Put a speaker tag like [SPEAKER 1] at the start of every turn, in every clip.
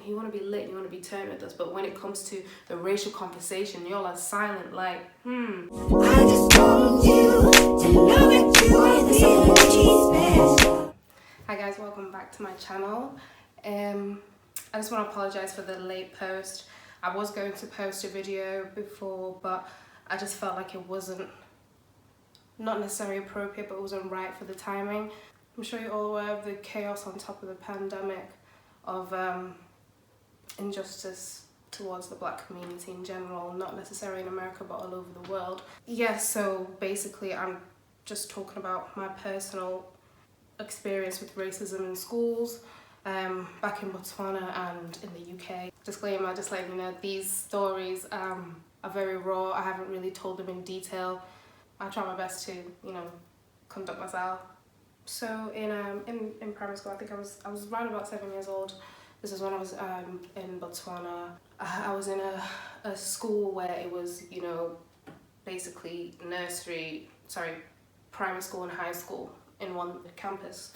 [SPEAKER 1] you want to be lit, you want to be turned with us, but when it comes to the racial conversation, y'all are silent, like, I just want you to know that you are the special. Hi guys, welcome back to my channel. I just want to apologize for the late post. I was going to post a video before, but I just felt like it wasn't, not necessarily appropriate, but it wasn't right for the timing. I'm sure you're all aware of the chaos on top of the pandemic, of injustice towards the black community in general, not necessarily in America but all over the world. Yeah, so basically I'm just talking about my personal experience with racism in schools, back in Botswana and in the UK. Disclaimer, just letting you know, these stories are very raw. I haven't really told them in detail. I try my best to, conduct myself. So in primary school, I think I was around about 7 years old. This is when I was in Botswana. I was in a school where it was, basically primary school and high school in one campus.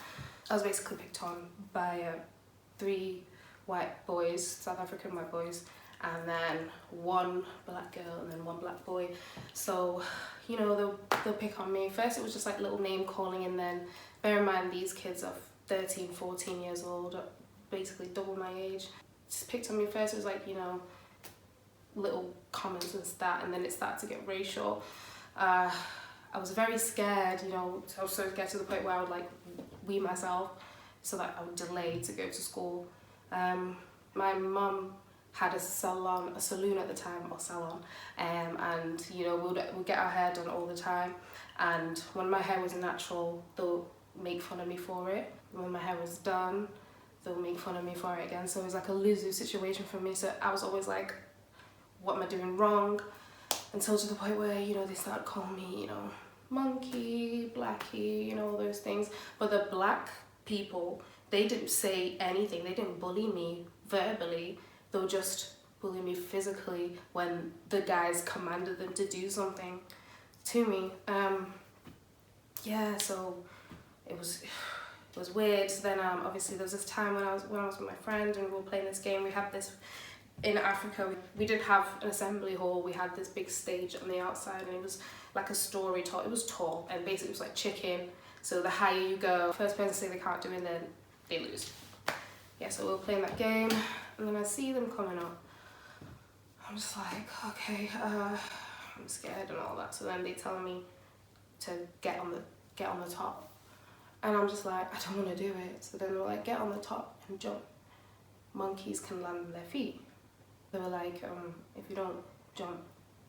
[SPEAKER 1] I was basically picked on by 3 white boys, South African white boys, and then 1 black girl and then 1 black boy. So, they'll pick on me. First it was just like little name calling, and then bear in mind these kids are 13, 14 years old, basically double my age. Just picked on me first. It was like, little comments and that, and then it started to get racial. I was very scared, I was so scared to the point where I would like wee myself so that I would delay to go to school. My mum had a saloon at the time, and we'd get our hair done all the time, and when my hair was natural, they'll make fun of me for it. When my hair was done, they'll make fun of me for it again. So it was like a lose-lose situation for me. So I was always like, what am I doing wrong? Until to the point where, they started calling me, monkey, blackie, all those things. But the black people, they didn't say anything. They didn't bully me verbally. They'll just bully me physically when the guys commanded them to do something to me. Yeah, so it was weird. So then obviously there was this time when I was with my friend and we were playing this game. We had this in Africa. We did have an assembly hall. We had this big stage on the outside, and it was like a story tall. It was tall, and basically it was like chicken. So the higher you go, first person to say they can't do it, then they lose. Yeah, so we were playing that game, and then I see them coming up. I'm just like, okay, I'm scared and all that. So then they tell me to get on the top, and I'm just like, I don't want to do it. So then they're like, get on the top and jump. Monkeys can land on their feet. They were like, if you don't jump,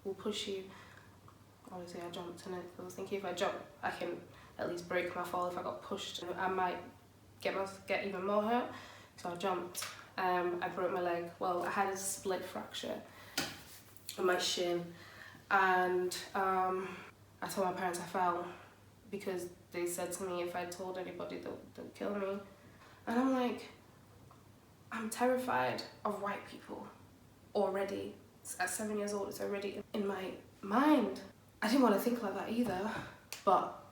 [SPEAKER 1] we'll push you. Obviously I jumped, and I was thinking if I jump, I can at least break my fall. If I got pushed, I might get even more hurt. So I jumped. I broke my leg. Well, I had a split fracture on my shin, and I told my parents I fell because they said to me if I told anybody they'll kill me. And I'm like, I'm terrified of white people already. At 7 years old, it's already in my mind. I didn't want to think like that either, but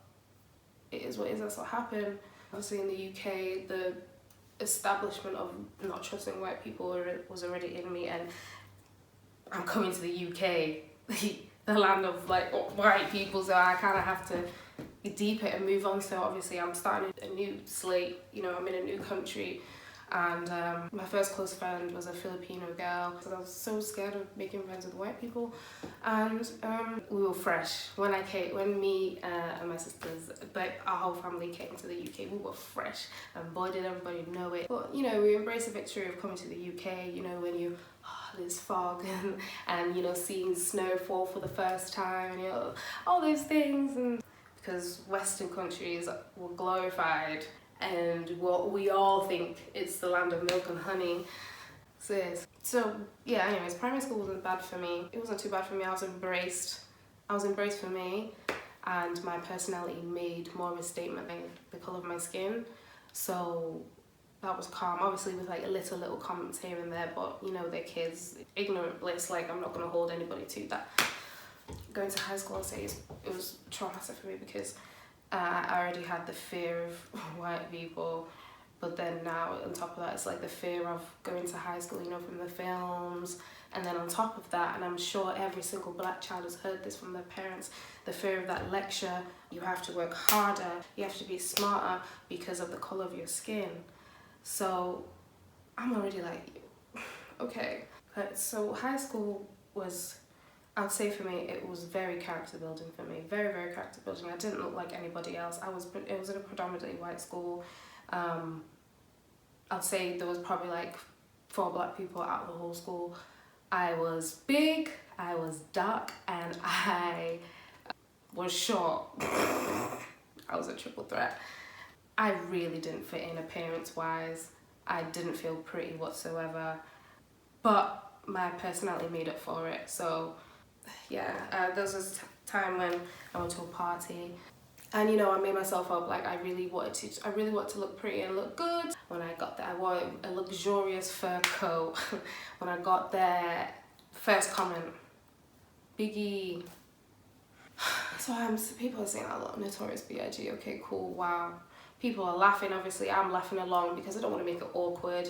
[SPEAKER 1] it is what it is. That's what happened. Obviously in the UK, the establishment of not trusting white people was already in me, and I'm coming to the UK, the land of like white people, so I kind of have to deep it and move on. So obviously I'm starting a new slate, I'm in a new country, and my first close friend was a Filipino girl, so I was so scared of making friends with white people. And we were fresh when me and my sisters, but our whole family came to the UK. We were fresh, and boy did everybody know it. But we embrace the victory of coming to the UK, when there's fog and seeing snow fall for the first time, and all those things. And because Western countries were glorified, and what we all think it's the land of milk and honey. So yeah, anyways, primary school wasn't bad for me. It wasn't too bad for me. I was embraced for me, and my personality made more of a statement than the colour of my skin. So that was calm, obviously with like little comments here and there, but they're kids, ignorant bliss. Like, I'm not going to hold anybody to that. Going to high school, I'll say it was traumatic for me because I already had the fear of white people, But then now, on top of that, it's like the fear of going to high school, you know, from the films. And then on top of that, and I'm sure every single black child has heard this from their parents, the fear of that lecture, you have to work harder, you have to be smarter because of the colour of your skin. So I'm already like, okay. So high school was, I'd say for me, it was very character building for me. Very, very character building. I didn't look like anybody else. It was in a predominantly white school. I'd say there was probably like 4 black people out of the whole school. I was big, I was dark, and I was short. I was a triple threat. I really didn't fit in appearance-wise. I didn't feel pretty whatsoever, but my personality made up for it. So yeah, there was this time when I went to a party, and you know, I made myself up. Like I really wanted to look pretty and look good. When I got there, I wore a luxurious fur coat. When I got there, first comment, Biggie. So people are saying I look Notorious B.I.G. Okay, cool, wow. People are laughing. Obviously, I'm laughing along because I don't want to make it awkward.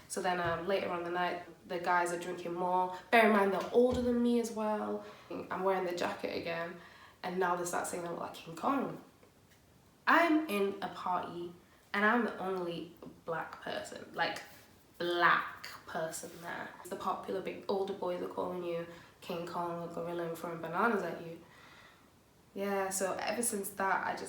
[SPEAKER 1] So then later on the night, the guys are drinking more. Bear in mind, they're older than me as well. I'm wearing the jacket again, and now they start saying I look like King Kong. I'm in a party, and I'm the only black person, like black person there. The popular big older boys are calling you King Kong or gorilla and throwing bananas at you. Yeah, so ever since that,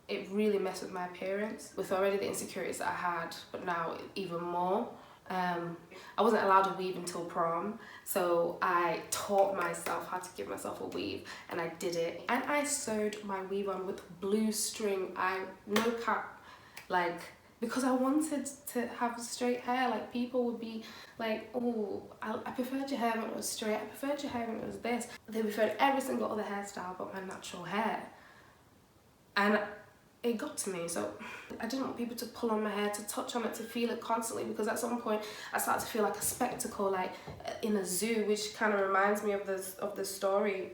[SPEAKER 1] it really messed with my appearance, with already the insecurities that I had, but now even more. I wasn't allowed to weave until prom, so I taught myself how to give myself a weave, and I did it. And I sewed my weave on with blue string, no cap, like, because I wanted to have straight hair. Like, people would be like, oh, I preferred your hair when it was straight, I preferred your hair when it was this. They preferred every single other hairstyle but my natural hair. And it got to me, so I didn't want people to pull on my hair, to touch on it, to feel it constantly, because at some point I started to feel like a spectacle, like in a zoo, which kind of reminds me of the story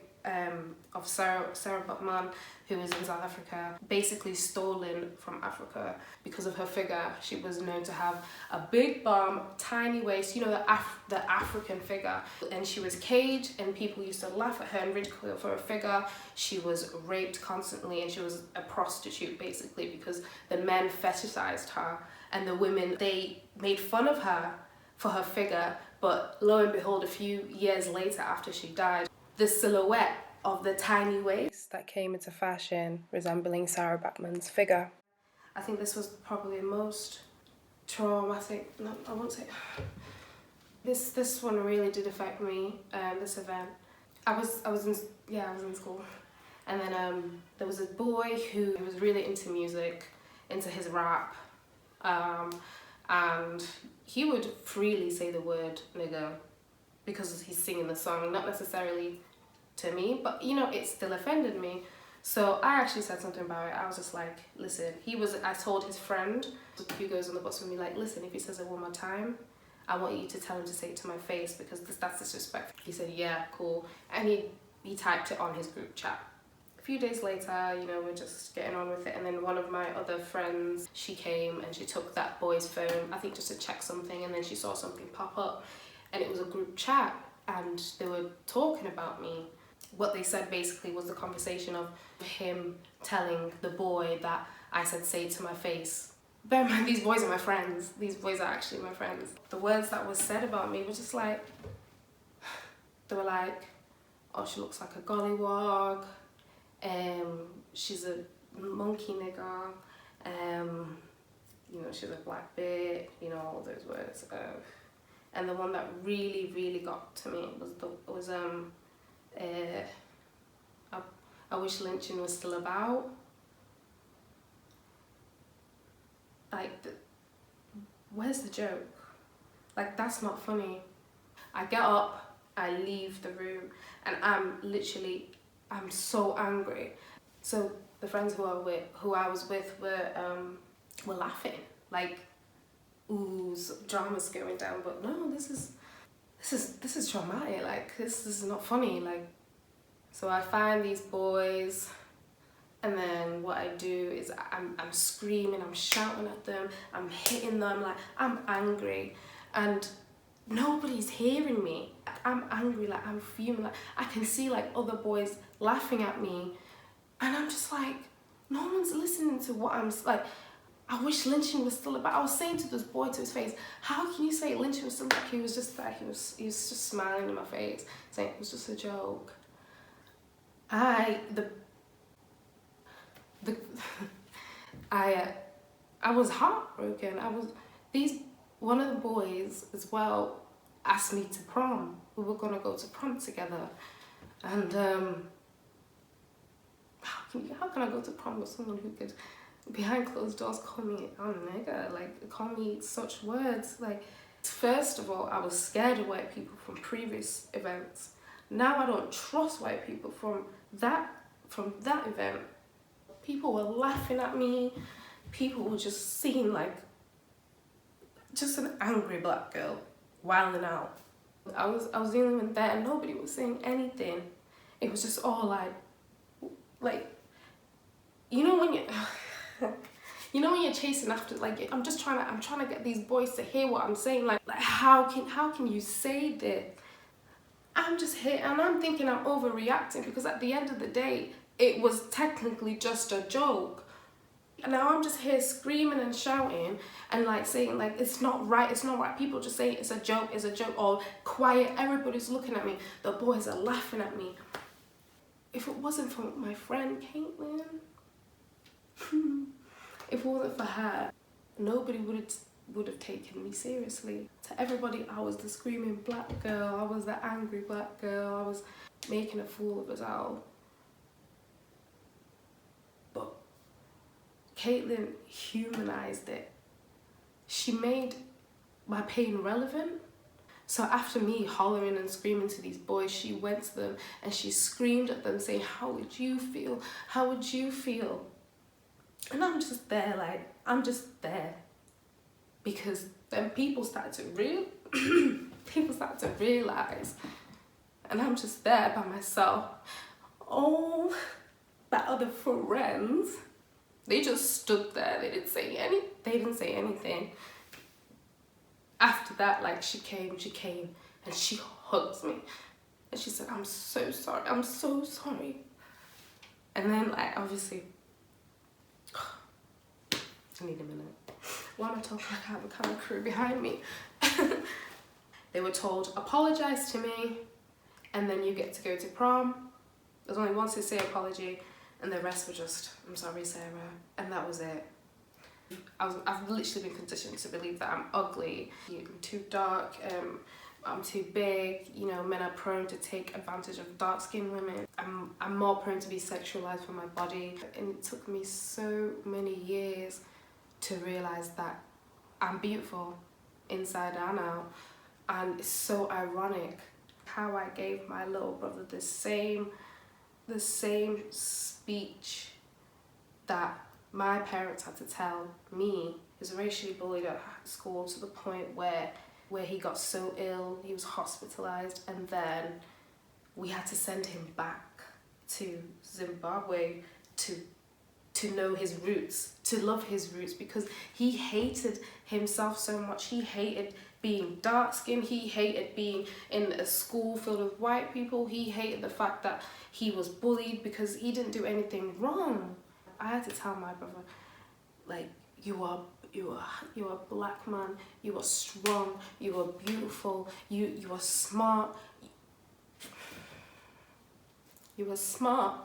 [SPEAKER 1] of Sarah Buckman, who was in South Africa, basically stolen from Africa because of her figure. She was known to have a big bum, tiny waist, you know, the African figure. And she was caged, and people used to laugh at her and ridicule her for her figure. She was raped constantly, and she was a prostitute basically, because the men fetishized her, and the women, they made fun of her for her figure. But lo and behold, a few years later after she died, the silhouette of the tiny waist that came into fashion, resembling Sarah Backman's figure. I think this was probably the most traumatic, no, I won't say, this one really did affect me, this event. I was in school, and then there was a boy who was really into music, into his rap, and he would freely say the word nigger because he's singing the song, not necessarily to me, but you know, it still offended me. So I actually said something about it. I was just like, listen, I told his friend who goes on the bus with me, like, listen, if he says it one more time, I want you to tell him to say it to my face, because that's disrespectful. He said, yeah, cool. And he typed it on his group chat. A few days later, you know, we're just getting on with it, and then one of my other friends, she came and she took that boy's phone, I think just to check something, and then she saw something pop up, and it was a group chat, and they were talking about me. What they said basically was the conversation of him telling the boy that I said say it to my face. Bear in mind, these boys are my friends. These boys are actually my friends. The words that was said about me were just like, they were like, oh, she looks like a gollywog, she's a monkey nigger, you know, she's a black bitch, you know, all those words. And the one that really, really got to me was I wish lynching was still about. Like, where's the joke? Like, that's not funny. I get up, I leave the room, and I'm so angry. So the friends who I was with were laughing, like, ooh, drama's going down. But no, this is traumatic. Like, this is not funny. Like, so I find these boys, And then what I do is I'm screaming, I'm shouting at them, I'm hitting them, like I'm angry, and nobody's hearing me. I'm angry, like I'm fuming, like I can see like other boys laughing at me, and I'm just like, no one's listening to what I'm like. I wish lynching was still about. I was saying to this boy to his face, how can you say lynching was still about? He was just like, he was just smiling in my face, saying it was just a joke. I was heartbroken. One of the boys as well asked me to prom. We were gonna go to prom together, and how can I go to prom with someone who could behind closed doors call me a nigger, like call me such words? Like, first of all, I was scared of white people from previous events. Now I don't trust white people from that event. People were laughing at me. People were just seeing like just an angry black girl wilding out. I was the only one there, and nobody was saying anything. It was just all like you know when when you're chasing after, like, I'm trying to get these boys to hear what I'm saying. Like how can you say this? I'm just here and I'm thinking I'm overreacting, because at the end of the day, it was technically just a joke. And now I'm just here screaming and shouting and like saying like it's not right. People just say it's a joke, or quiet, everybody's looking at me. The boys are laughing at me. If it wasn't for my friend Caitlin, if it wasn't for her, nobody would have taken me seriously. To everybody, I was the screaming black girl, I was the angry black girl, I was making a fool of us all. But Caitlin humanized it. She made my pain relevant. So after me hollering and screaming to these boys, she went to them and she screamed at them saying, how would you feel? How would you feel? And I'm just there, like, I'm just there. Because then people started to realize, and I'm just there by myself. All my other friends, they just stood there. They didn't say anything. After that, like, she came and she hugged me. And she said, I'm so sorry. And then, like, obviously, I need a minute. Why am I talking like I have a camera crew behind me? They were told, apologize to me, and then you get to go to prom. There's only one sincere apology, and the rest were just, I'm sorry, Sarah. And that was it. I've literally been conditioned to believe that I'm ugly, I'm too dark, I'm too big, men are prone to take advantage of dark-skinned women. I'm more prone to be sexualized for my body. And it took me so many years to realize that I'm beautiful inside and out. And it's so ironic how I gave my little brother the same speech that my parents had to tell me. He was racially bullied at school to the point where he got so ill, he was hospitalized, and then we had to send him back to Zimbabwe to know his roots, to love his roots, because he hated himself so much. He hated being dark-skinned, he hated being in a school filled with white people, he hated the fact that he was bullied because he didn't do anything wrong. I had to tell my brother, like, you are a black man, you are strong, you are beautiful, you are smart, you are smart,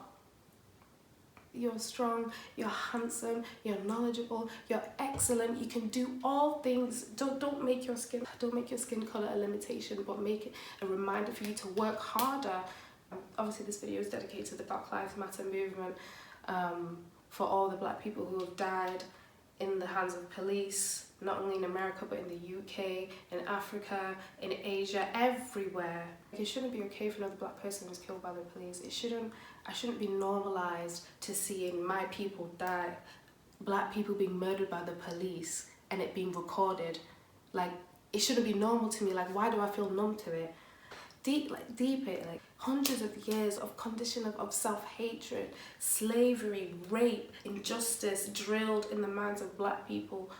[SPEAKER 1] you're strong, you're handsome, you're knowledgeable, you're excellent, you can do all things. Don't make your skin color a limitation, but make it a reminder for you to work harder. Obviously this video is dedicated to the Black Lives Matter movement, for all the black people who have died in the hands of police, not only in America but in the UK, in Africa, in Asia, everywhere. It shouldn't be okay if another black person is killed by the police. I shouldn't be normalized to seeing my people die, black people being murdered by the police, and it being recorded. Like, it shouldn't be normal to me. Like, why do I feel numb to it? deep it, like hundreds of years of condition of self-hatred, slavery, rape, injustice drilled in the minds of black people,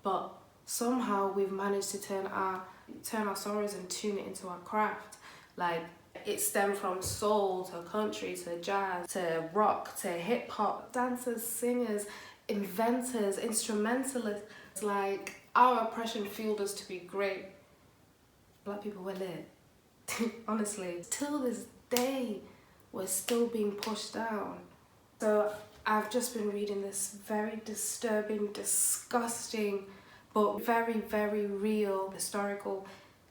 [SPEAKER 1] but somehow we've managed to turn our sorrows and tune it into our craft. Like, it stemmed from soul to country to jazz to rock to hip hop, dancers, singers, inventors, instrumentalists. Like, our oppression fueled us to be great. Black people were lit. Honestly, till this day, we're still being pushed down. So I've just been reading this very disturbing, disgusting, but very, very real historical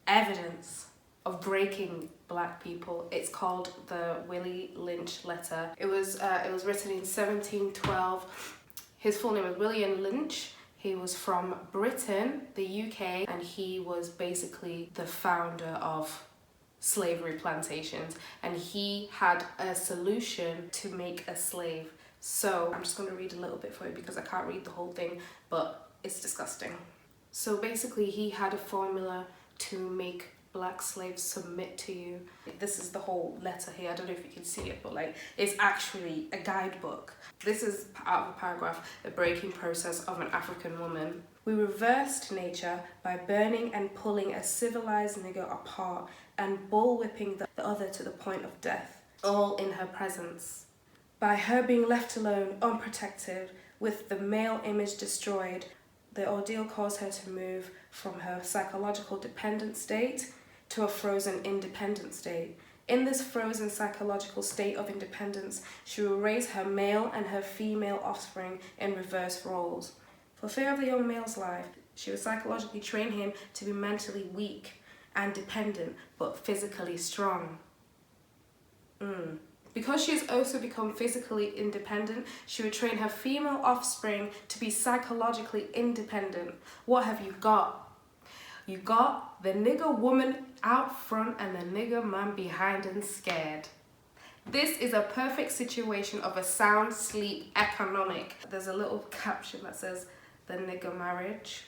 [SPEAKER 1] evidence of breaking black people. It's called the Willie Lynch Letter. It was written in 1712. His full name was William Lynch. He was from Britain, the UK, and he was basically the founder of slavery plantations, and he had a solution to make a slave. So I'm just going to read a little bit for you because I can't read the whole thing, but it's disgusting. So basically he had a formula to make black slaves submit to you. This is the whole letter here. I don't know if you can see it, but like, it's actually a guidebook. This is out of a paragraph: the breaking process of an African woman. We reversed nature by burning and pulling a civilized nigger apart and bullwhipping the other to the point of death, all in her presence. By her being left alone, unprotected, with the male image destroyed, the ordeal caused her to move from her psychological dependent state to a frozen independent state. In this frozen psychological state of independence, she will raise her male and her female offspring in reverse roles. For fear of the young male's life, she will psychologically train him to be mentally weak and dependent, but physically strong. Because she has also become physically independent, she would train her female offspring to be psychologically independent. What have you got? You got the nigger woman out front and the nigger man behind and scared. This is a perfect situation of a sound sleep economic. There's a little caption that says, the nigger marriage.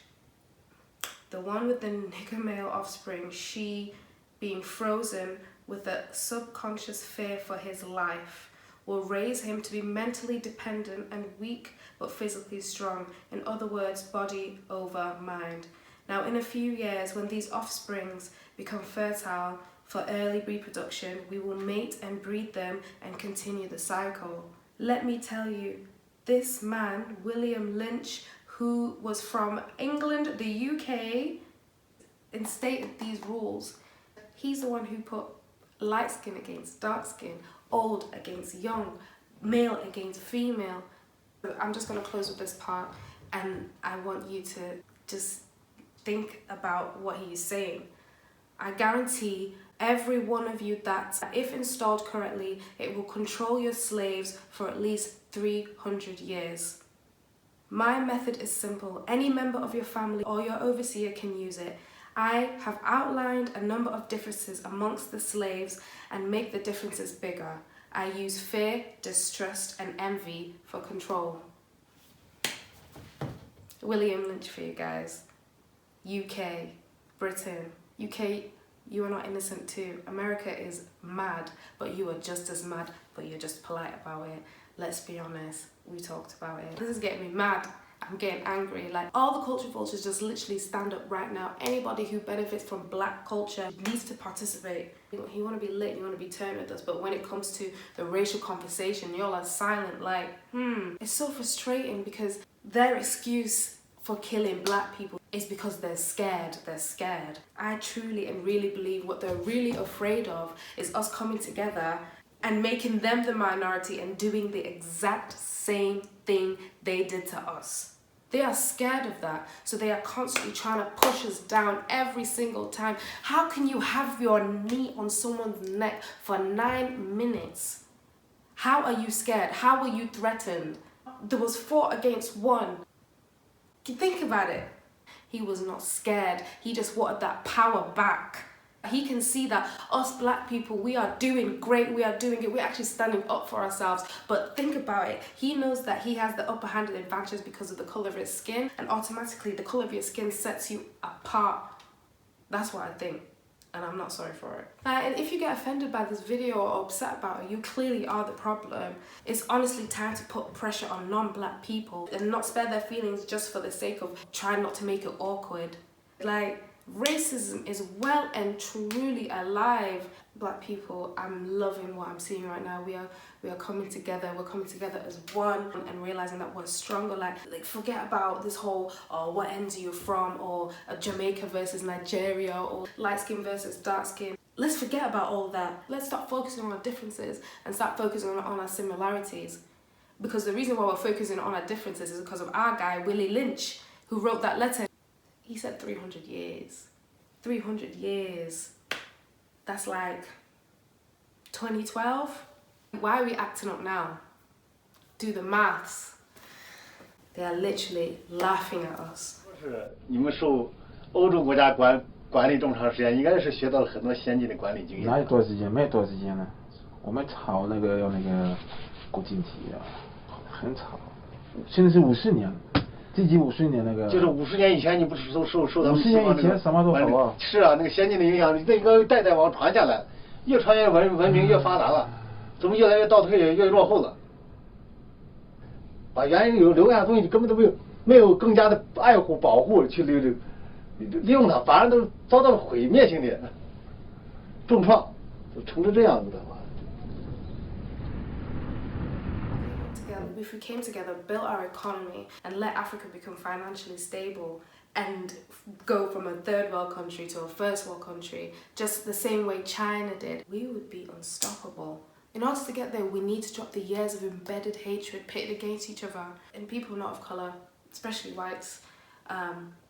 [SPEAKER 1] The one with the nigger male offspring, she being frozen with a subconscious fear for his life, will raise him to be mentally dependent and weak but physically strong. In other words, body over mind. Now, in a few years, when these offsprings become fertile for early reproduction, we will mate and breed them and continue the cycle. Let me tell you, this man, William Lynch, who was from England, the UK, instated these rules. He's the one who put light skin against dark skin, old against young, male against female. I'm just going to close with this part, and I want you to just think about what he's saying. I guarantee every one of you that, if installed correctly, it will control your slaves for at least 300 years. My method is simple. Any member of your family or your overseer can use it. I have outlined a number of differences amongst the slaves and make the differences bigger. I use fear, distrust, and envy for control. William Lynch for you guys. UK, Britain. UK, you are not innocent too. America is mad, but you are just as mad, but you're just polite about it. Let's be honest, we talked about it. This is getting me mad. I'm getting angry. Like, all the culture vultures just literally stand up right now. Anybody who benefits from black culture needs to participate. You want to be lit, you want to be turned with us, but when it comes to the racial conversation, y'all are silent. Like, It's so frustrating because their excuse for killing black people is because they're scared. They're scared. I truly and really believe what they're really afraid of is us coming together and making them the minority and doing the exact same thing they did to us. They are scared of that, so they are constantly trying to push us down every single time. How can you have your knee on someone's neck for 9 minutes? How are you scared? How were you threatened? There was 4 against 1. Think about it. He was not scared. He just wanted that power back. He can see that us black people, we are doing great, we are doing it, we're actually standing up for ourselves. But think about it, he knows that he has the upper hand and advantage because of the colour of his skin, and automatically the colour of your skin sets you apart. That's what I think. and I'm not sorry for it. And if you get offended by this video or upset about it, you clearly are the problem. It's honestly time to put pressure on non-black people and not spare their feelings just for the sake of trying not to make it awkward. Like, racism is well and truly alive. Black people, I'm loving what I'm seeing right now. We are coming together. We're coming together as one and realizing that we're stronger. Like forget about this whole, oh, what end are you from, or Jamaica versus Nigeria, or light skin versus dark skin. Let's forget about all that. Let's stop focusing on our differences and start focusing on our similarities. Because the reason why we're focusing on our differences is because of our guy, Willie Lynch, who wrote that letter. He said 300 years. 300 years. That's like 2012. Why are we acting up now? Do the maths. They are literally laughing at us.
[SPEAKER 2] 你们受欧洲国家管理这么长时间，应该是学到了很多先进的管理经验。
[SPEAKER 3] 哪有多少时间？没有多少时间呢。我们吵那个要那个国境题啊，很吵。现在是50年了。 这几50年那个，
[SPEAKER 2] 就是50年以前，你不是都受他们
[SPEAKER 3] 50年以前什么都好啊。
[SPEAKER 2] 是啊，那个先进的影响，那个代代往传下来，越传越文明越发达了，怎么越来越倒退越落后了？把原有留下的东西根本都没有更加的爱护保护去利用它，反而都遭到了毁灭性的重创，就成这样子的话。
[SPEAKER 1] If we came together, built our economy, and let Africa become financially stable and go from a third world country to a first world country, just the same way China did, we would be unstoppable. In order to get there, we need to drop the years of embedded hatred pitted against each other. And people not of colour, especially whites,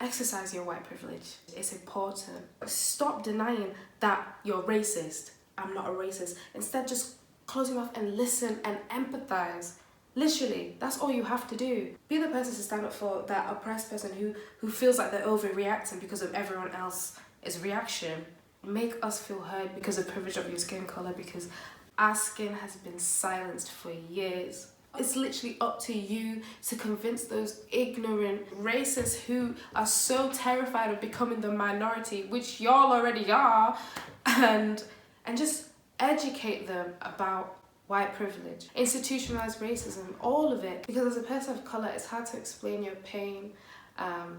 [SPEAKER 1] exercise your white privilege. It's important. Stop denying that you're racist. I'm not a racist. Instead, just close your mouth and listen and empathise. Literally, that's all you have to do. Be the person to stand up for that oppressed person who feels like they're overreacting because of everyone else's reaction. Make us feel heard because of the privilege of your skin colour, because our skin has been silenced for years. It's literally up to you to convince those ignorant racists who are so terrified of becoming the minority, which y'all already are, and just educate them about white privilege, institutionalized racism, all of it. Because as a person of colour, it's hard to explain your pain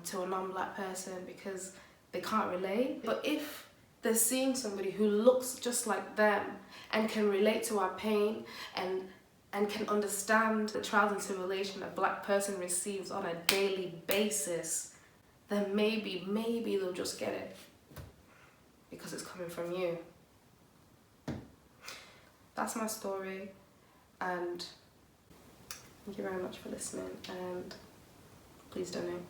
[SPEAKER 1] to a non-black person because they can't relate. But if they're seeing somebody who looks just like them and can relate to our pain and can understand the trials and tribulation a black person receives on a daily basis, then maybe they'll just get it because it's coming from you. That's my story, and thank you very much for listening, and please donate.